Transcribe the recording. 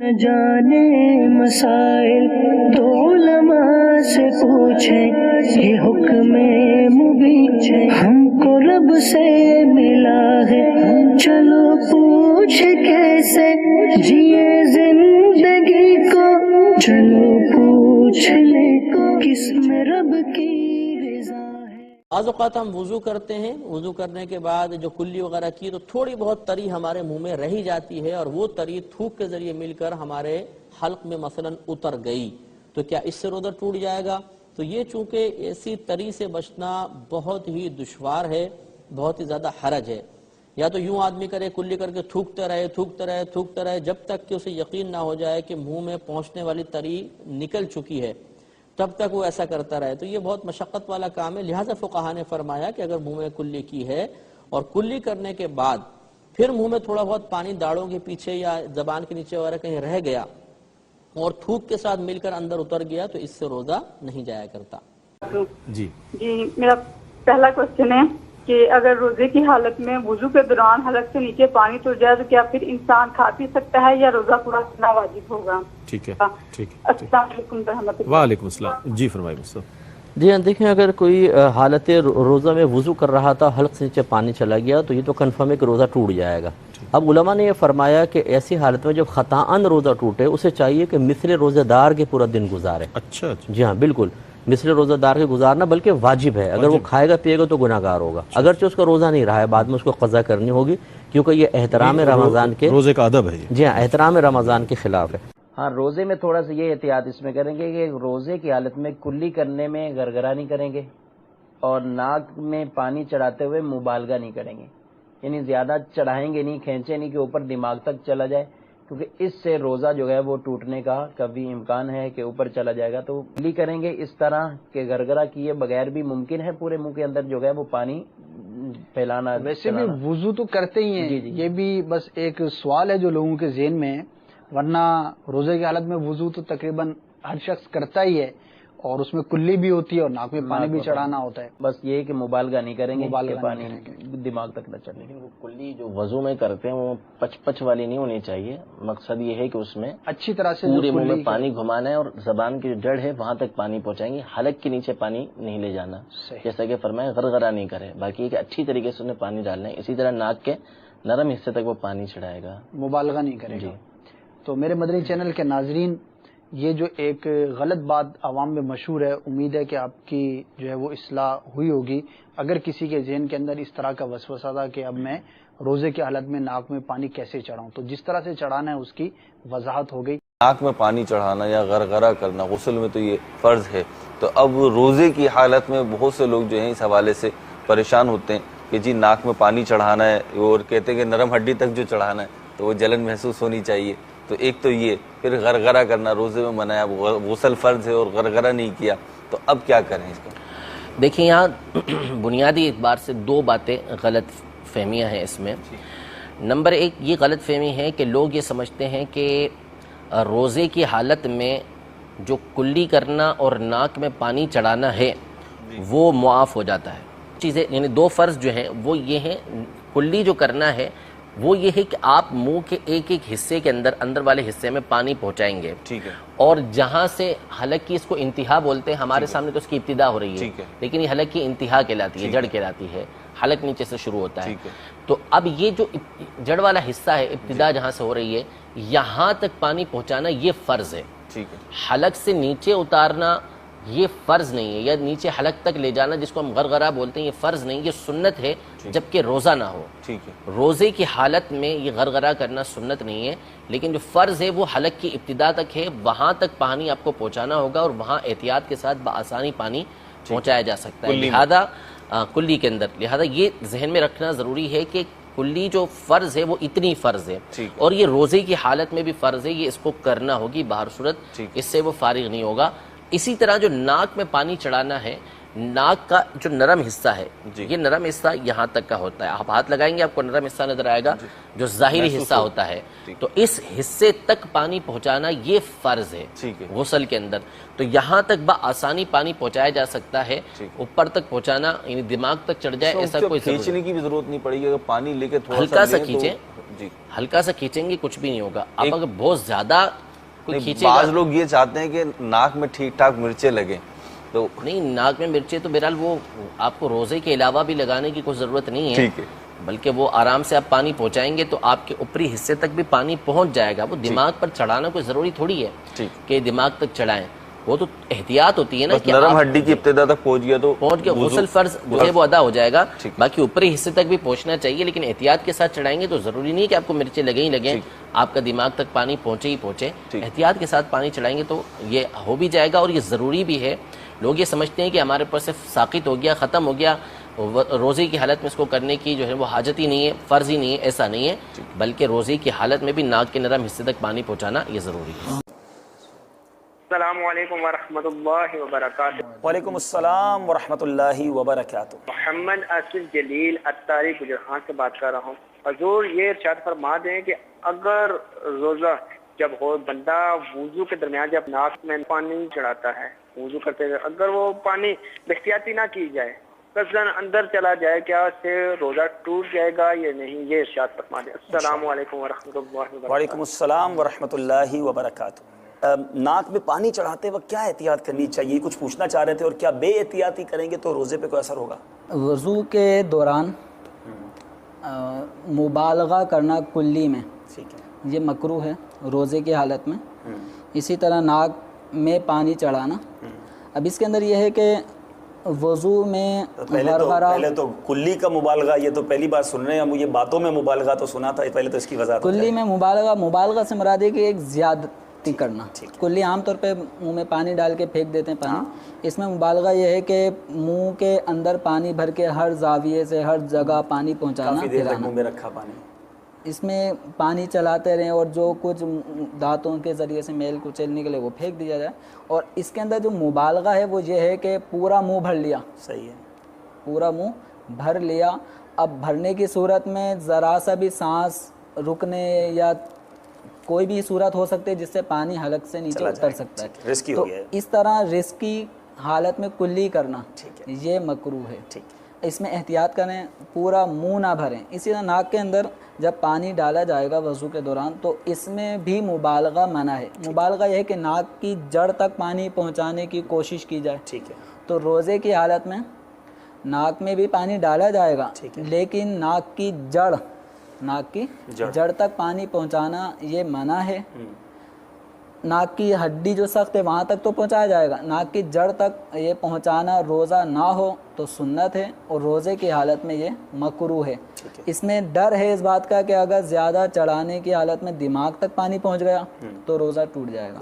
نہ جانے مسائل تو علماء سے پوچھیں، یہ حکم مبین ہم کو رب سے ملا ہے، چلو پوچھ کیسے جیے زندگی کو، چلو پوچھ لے کس میں رب کی رضا ہے۔ بعض اوقات ہم وضو کرتے ہیں، وضو کرنے کے بعد جو کلی وغیرہ کی تو تھوڑی بہت تری ہمارے منہ میں رہ جاتی ہے، اور وہ تری تھوک کے ذریعے مل کر ہمارے حلق میں مثلا اتر گئی، تو کیا اس سے روزہ ٹوٹ جائے گا؟ تو یہ چونکہ ایسی تری سے بچنا بہت ہی دشوار ہے، بہت ہی زیادہ حرج ہے، یا تو یوں آدمی کرے کلی کر کے تھوکتے رہے جب تک کہ اسے یقین نہ ہو جائے کہ منہ میں پہنچنے والی تری نکل چکی ہے، تب تک وہ ایسا کرتا رہے، تو یہ بہت مشقت والا کام ہے۔ لہٰذا فقہا نے فرمایا کہ اگر منہ میں کلی کی ہے اور کلی کرنے کے بعد پھر منہ میں تھوڑا بہت پانی داڑھوں کے پیچھے یا زبان کے نیچے وغیرہ کہیں رہ گیا اور تھوک کے ساتھ مل کر اندر اتر گیا تو اس سے روزہ نہیں جایا کرتا۔ جی میرا پہلا کوشچن ہے کہ اگر روزے کی حالت میں وضو کے دوران حلق سے نیچے پانی ٹر جائے تو کیا پھر انسان کھا پی سکتا ہے یا روزہ پورا کرنا واجب ہوگا؟ ٹھیک ہے، ٹھیک ہے، السلام علیکم ورحمۃ اللہ۔ وعلیکم السلام۔ جی فرمائیے مصطفیٰ۔ جی ہاں، دیکھیں اگر کوئی حالت روزہ میں وضو کر رہا تھا، حلق سے نیچے پانی چلا گیا تو یہ تو کنفرم ہے کہ روزہ ٹوٹ جائے گا۔ اب علماء نے یہ فرمایا کہ ایسی حالت میں جب خطاً روزہ ٹوٹے اسے چاہیے کہ مثل روزہ دار کے پورا دن گزارے۔ اچھا، جی ہاں بالکل، مثل روزہ دار کے گزارنا بلکہ واجب ہے، اگر وہ کھائے گا پیے گا تو گناہ گار ہوگا، اگرچہ اس کا روزہ نہیں رہا ہے بعد میں اس کو قضا کرنی ہوگی، کیونکہ یہ احترام رمضان کے، روزے کا ادب ہے یہ۔ جی ہاں احترام رمضان کے خلاف ہے۔ ہاں، روزے میں تھوڑا سا یہ احتیاط اس میں کریں گے کہ روزے کی حالت میں کلی کرنے میں گرگرا نہیں کریں گے، اور ناک میں پانی چڑھاتے ہوئے مبالغہ نہیں کریں گے، یعنی زیادہ چڑھائیں گے نہیں، کھینچے نہیں کہ اوپر دماغ تک چلا جائے، کیونکہ اس سے روزہ جو ہے وہ ٹوٹنے کا کبھی امکان ہے کہ اوپر چلا جائے گا۔ تو کلی کریں گے اس طرح کہ گرگرا کیے بغیر بھی ممکن ہے پورے منہ کے اندر جو ہے وہ پانی پھیلانا۔ ویسے بھی وضو تو کرتے ہی ہیں، جی جی۔ یہ بھی بس ایک سوال ہے جو لوگوں کے ذہن میں ہے، ورنہ روزے کی حالت میں وضو تو تقریباً ہر شخص کرتا ہی ہے، اور اس میں کلی بھی ہوتی ہے اور ناک میں پانی بھی چڑھانا ہوتا ہے۔ بس یہ کہ مبالغہ نہیں کریں گے مبالغہ کہ نہیں پانی کریں گے۔ دماغ تک نہ چلے گی۔ کلی جو وضو میں کرتے ہیں وہ پچ والی نہیں ہونی چاہیے، مقصد یہ ہے کہ اس میں اچھی طرح سے پورے منہ میں پانی گھمانا ہے اور زبان کی جو جڑ ہے وہاں تک پانی پہنچائیں گے، حلق کے نیچے پانی نہیں لے جانا، جیسا کہ فرمایا غرغرہ نہیں کرے، باقی کہ اچھی طریقے سے انہیں پانی ڈالنا ہے، اسی طرح ناک کے نرم حصے تک وہ پانی چڑھائے گا، مبالغہ نہیں کرے جی۔ گا۔ تو میرے مدنی چینل کے ناظرین، یہ جو ایک غلط بات عوام میں مشہور ہے، امید ہے کہ آپ کی جو ہے وہ اصلاح ہوئی ہوگی۔ اگر کسی کے ذہن کے اندر اس طرح کا وسوسہ تھا کہ اب میں روزے کی حالت میں ناک میں پانی کیسے چڑھاؤں، تو جس طرح سے چڑھانا ہے اس کی وضاحت ہو گئی۔ ناک میں پانی چڑھانا یا غرغرہ کرنا غسل میں تو یہ فرض ہے، تو اب روزے کی حالت میں بہت سے لوگ جو ہیں اس حوالے سے پریشان ہوتے ہیں کہ جی ناک میں پانی چڑھانا ہے، اور کہتے ہیں کہ نرم ہڈی تک جو چڑھانا ہے تو وہ جلن محسوس ہونی چاہیے، تو ایک تو یہ، پھر غرغرہ کرنا روزے میں منع ہے، غسل فرض ہے اور غرغرہ نہیں کیا، تو اب کیا کریں اس کو؟ دیکھیں یہاں بنیادی اعتبار سے دو باتیں غلط فہمیاں ہیں اس میں۔ نمبر ایک یہ غلط فہمی ہے کہ لوگ یہ سمجھتے ہیں کہ روزے کی حالت میں جو کلی کرنا اور ناک میں پانی چڑھانا ہے وہ معاف ہو جاتا ہے۔ چیزیں یعنی دو فرض جو ہیں وہ یہ ہیں، کلی جو کرنا ہے وہ یہ ہے کہ آپ منہ کے ایک ایک حصے کے اندر والے حصے میں پانی پہنچائیں گے، ٹھیک ہے، اور جہاں سے حلق کی اس کو انتہا بولتے ہیں، ہمارے سامنے تو اس کی ابتدا ہو رہی ہے لیکن یہ حلق کی انتہا کہلاتی ہے، جڑ کہلاتی ہے، حلق نیچے سے شروع ہوتا ہے۔ تو اب یہ جو جڑ والا حصہ ہے، ابتدا جہاں سے ہو رہی ہے یہاں تک پانی پہنچانا یہ فرض ہے۔ حلق سے نیچے اتارنا یہ فرض نہیں ہے، یا نیچے حلق تک لے جانا جس کو ہم غرغرہ بولتے ہیں یہ فرض نہیں، یہ سنت ہے جبکہ روزہ نہ ہو۔ روزے کی حالت میں یہ غرغرہ کرنا سنت نہیں ہے، لیکن جو فرض ہے وہ حلق کی ابتدا تک ہے، وہاں تک پانی آپ کو پہنچانا ہوگا اور وہاں احتیاط کے ساتھ بآسانی پانی پہنچایا جا سکتا ہے، لہذا کلی کے اندر، لہذا یہ ذہن میں رکھنا ضروری ہے کہ کلی جو فرض ہے وہ اتنی فرض ہے، اور یہ روزے کی حالت میں بھی فرض ہے، یہ اس کو کرنا ہوگی باہر صورت، اس سے وہ فارغ نہیں ہوگا۔ اسی طرح جو ناک میں پانی چڑھانا ہے، ناک کا جو نرم حصہ ہے یہ نرم حصہ یہاں تک کا ہوتا ہے، آپ ہاتھ لگائیں گے آپ کو نرم حصہ نظر آئے گا جو ظاہری حصہ ہوتا ہے، تو اس حصے تک پانی پہنچانا یہ فرض ہے غسل کے اندر، تو یہاں تک بآسانی پانی پہنچایا جا سکتا ہے، اوپر تک پہنچانا یعنی دماغ تک چڑھ جائے ایسا کوئی کھینچنے کی بھی ضرورت نہیں پڑے گی، اگر پانی لے کے تھوڑا ہلکا سا کھینچیں، جی ہلکا سا کھینچیں گے کچھ بھی نہیں ہوگا. اب اگر بہت زیادہ کوئی کھینچے بعض لوگ یہ چاہتے ہیں کہ ناک میں ٹھیک ٹھاک مرچیں لگیں, تو نہیں, ناک میں مرچیں تو بہرحال وہ آپ کو روزے کے علاوہ بھی لگانے کی کوئی ضرورت نہیں ہے, ٹھیک ہے, بلکہ وہ آرام سے آپ پانی پہنچائیں گے تو آپ کے اوپری حصے تک بھی پانی پہنچ جائے گا. وہ دماغ پر چڑھانا کوئی ضروری تھوڑی ہے کہ دماغ تک چڑھائیں, وہ تو احتیاط ہوتی ہے نا کہ نرم ہڈی کی ابتدا تک پہنچ گیا تو پہنچ گیا, غسل فرض جو ہے وہ ادا ہو جائے گا. باقی اوپری حصے تک بھی پہنچنا چاہیے, لیکن احتیاط کے ساتھ چڑھائیں گے تو ضروری نہیں کہ آپ کو مرچیں لگیں ہی لگیں, آپ کا دماغ تک پانی پہنچے ہی پہنچے. احتیاط کے ساتھ پانی چڑھائیں گے تو یہ ہو بھی جائے گا, اور یہ ضروری بھی ہے. لوگ یہ سمجھتے ہیں کہ ہمارے اوپر سے ساقط ہو گیا, ختم ہو گیا, روزے کی حالت میں اس کو کرنے کی جو ہے وہ حاجت ہی نہیں ہے, فرض ہی نہیں ہے. ایسا نہیں ہے, بلکہ روزے کی حالت میں بھی ناک کے نرم حصے تک پانی پہنچانا یہ ضروری ہے. السلام علیکم ورحمۃ اللہ وبرکاتہ. وعلیکم السلام ورحمۃ اللہ وبرکاتہ. محمد اسد جلیل اتاری گجرہان سے بات کر رہا ہوں. حضور یہ ارشاد فرما دیں کہ اگر روزہ جب ہو بندہ وضو کے درمیان جب ناک میں پانی چڑھاتا ہے وضو کرتے ہوئے, اگر وہ پانی احتیاطی نہ کی جائے, قصداً اندر چلا جائے, کیا اس سے روزہ ٹوٹ جائے گا یا نہیں؟ یہ ارشاد فرما دیں. السلام علیکم ورحمۃ اللہ وبرکاتہ. وعلیکم السلام ورحمۃ اللہ وبرکاتہ. ناک میں پانی چڑھاتے وقت کیا احتیاط کرنی چاہیے, کچھ پوچھنا چاہ رہے تھے, اور کیا بے احتیاطی کریں گے تو روزے پہ کوئی اثر ہوگا؟ وضو کے دوران مبالغہ کرنا کلی میں یہ مکروہ ہے روزے کی حالت میں. اسی طرح ناک میں پانی چڑھانا. اب اس کے اندر یہ ہے کہ وضو میں پہلے تو کلی کا مبالغہ, یہ تو پہلی بار سن رہے ہیں ہم, یہ باتوں میں مبالغہ تو سنا تھا, پہلے تو اس کی وضاحت. کلی میں مبالغہ سے مراد ہے کہ ایک زیادتی کرنا. کلی عام طور پہ منہ میں پانی ڈال کے پھینک دیتے ہیں پانی, اس میں مبالغہ یہ ہے کہ منہ کے اندر پانی بھر کے ہر زاویے سے ہر جگہ پانی پہنچانا, کافی دیر تک منہ میں رکھا پانی, اس میں پانی چلاتے رہیں اور جو کچھ دانتوں کے ذریعے سے میل کچیل نکلے وہ پھینک دیا جائے. اور اس کے اندر جو مبالغہ ہے وہ یہ ہے کہ پورا منہ بھر لیا. صحیح ہے, پورا منہ بھر لیا. اب بھرنے کی صورت میں ذرا سا بھی سانس رکنے یا کوئی بھی صورت ہو سکتی ہے جس سے پانی حلق سے نیچے اتر سکتا ہے, رسکی تو ہو گیا ہے. اس طرح رسکی حالت میں کلی کرنا یہ مکروہ ہے. اس میں احتیاط کریں, پورا منہ نہ بھریں. اسی طرح ناک کے اندر جب پانی ڈالا جائے گا وضو کے دوران تو اس میں بھی مبالغہ منع ہے. مبالغہ یہ ہے کہ ناک کی جڑ تک پانی پہنچانے کی کوشش کی جائے. ٹھیک ہے, تو روزے کی حالت میں ناک میں بھی پانی ڈالا جائے گا, لیکن ناک کی جڑ تک پانی پہنچانا یہ منع ہے. ناک کی ہڈی جو سخت ہے وہاں تک تو پہنچایا جائے گا, ناک کی جڑ تک یہ پہنچانا روزہ نہ ہو تو سنت ہے, اور روزے کی حالت میں یہ مکروہ ہے. اس میں ڈر ہے اس بات کا کہ اگر زیادہ چڑھانے کی حالت میں دماغ تک پانی پہنچ گیا تو روزہ ٹوٹ جائے گا.